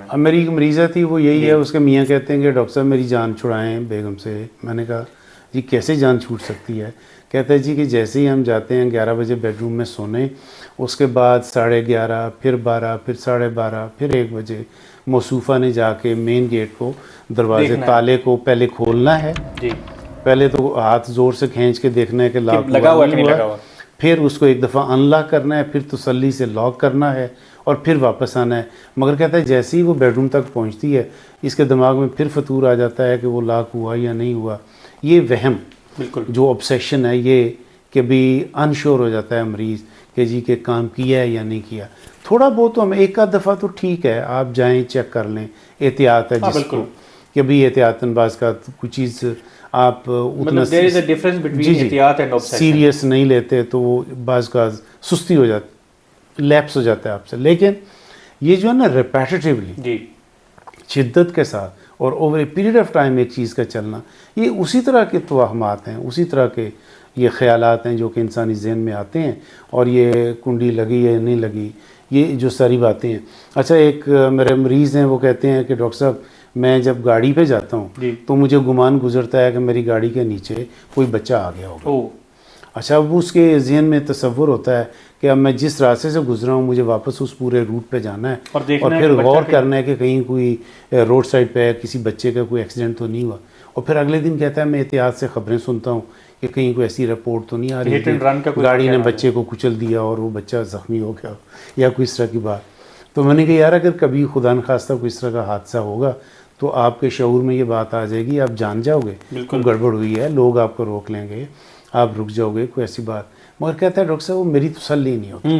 اب میری ایک مریضہ تھی وہ یہی ہے، اس کے میاں کہتے ہیں کہ ڈاکٹر صاحب میری جان چھڑائیں بیگم سے. میں نے کہا جی کیسے جان چھوٹ سکتی ہے؟ کہتا ہے جی کہ جیسے ہی ہم جاتے ہیں 11 بجے بیڈ روم میں سونے، اس کے بعد 11:30 پھر 12 پھر 12:30 پھر 1 بجے موصوفہ نے جا کے مین گیٹ کو دروازے تالے کو پہلے کھولنا ہے. جی پہلے تو ہاتھ زور سے کھینچ کے دیکھنا ہے کہ لاک لگا ہوا کہ نہیں لگا ہوا، پھر اس کو ایک دفعہ ان لاک کرنا ہے، پھر تسلی سے لاک کرنا ہے اور پھر واپس آنا ہے. مگر کہتا ہے جیسے ہی وہ بیڈ روم تک پہنچتی ہے اس کے دماغ میں پھر فطور آ جاتا ہے کہ وہ لاک ہوا یا نہیں ہوا. یہ وہم بالکل جو obsession ہے یہ کہ بھی انشور ہو جاتا ہے مریض کہ جی کہ کام کیا ہے یا نہیں کیا. تھوڑا بہت تو ہم ایک آدھ دفعہ تو ٹھیک ہے، آپ جائیں چیک کر لیں، احتیاط ہے جس کو کہ بھی احتیاطاً بعض کا کوئی چیز آپ اتنا سیریس نہیں لیتے تو وہ بعض کا سستی ہو جاتی، لیپس ہو جاتا ہے آپ سے. لیکن یہ جو ہے نا ریپیٹیٹیولی شدت کے ساتھ اور over a period of time ایک چیز کا چلنا، یہ اسی طرح کے توہمات ہیں، اسی طرح کے یہ خیالات ہیں جو کہ انسانی ذہن میں آتے ہیں. اور یہ کنڈی لگی یا نہیں لگی، یہ جو ساری باتیں ہیں. اچھا ایک میرے مریض ہیں وہ کہتے ہیں کہ ڈاکٹر صاحب میں جب گاڑی پہ جاتا ہوں تو مجھے گمان گزرتا ہے کہ میری گاڑی کے نیچے کوئی بچہ آ گیا ہوگا. اچھا اب اس کے ذہن میں تصور ہوتا ہے کہ اب میں جس راستے سے گزرا ہوں مجھے واپس اس پورے روٹ پہ جانا ہے اور پھر غور کرنا ہے کہ کہیں کوئی روڈ سائڈ پہ کسی بچے کا کوئی ایکسیڈنٹ تو نہیں ہوا. اور پھر اگلے دن کہتا ہے میں احتیاط سے خبریں سنتا ہوں کہ کہیں کوئی ایسی رپورٹ تو نہیں آ رہی کہ گاڑی نے بچے کو کچل دیا اور وہ بچہ زخمی ہو گیا یا کوئی اس طرح کی بات. تو میں نے کہا یار اگر کبھی خدا نخواستہ کوئی اس طرح کا حادثہ ہوگا تو آپ کے شعور میں یہ بات آ جائے گی، آپ جان جاؤ گے کوئی گڑبڑ ہوئی ہے، لوگ آپ کو روک لیں گے، آپ رک جاؤ گے، کوئی ایسی بات. مگر کہتا ہے ڈاکٹر صاحب وہ میری تسلی نہیں ہوتی.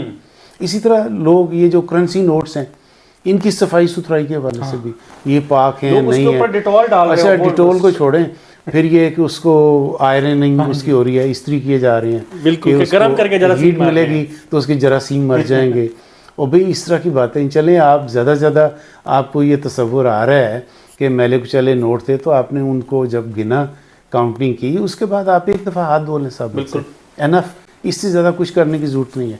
اسی طرح لوگ یہ جو کرنسی نوٹس ہیں ان کی صفائی ستھرائی کے حوالے سے بھی یہ پاک ہیں نہیں ہیں. اچھا ڈیٹول کو چھوڑیں، پھر یہ کہ اس کو آئرننگ اس کی ہو رہی ہے، استری کیے جا رہے ہیں کہ گرم کر کے ہیٹ ملے گی تو اس کی جراثیم مر جائیں گے. اور بھئی اس طرح کی باتیں چلیں. آپ زیادہ سے زیادہ آپ کو یہ تصور آ رہا ہے کہ میلے کچلے نوٹ تھے تو آپ نے ان کو جب گنا کاؤنٹنگ کی اس کے بعد آپ ایک دفعہ ہاتھ دھو لیں صاحب. بالکل انف، اس سے زیادہ کچھ کرنے کی ضرورت نہیں ہے.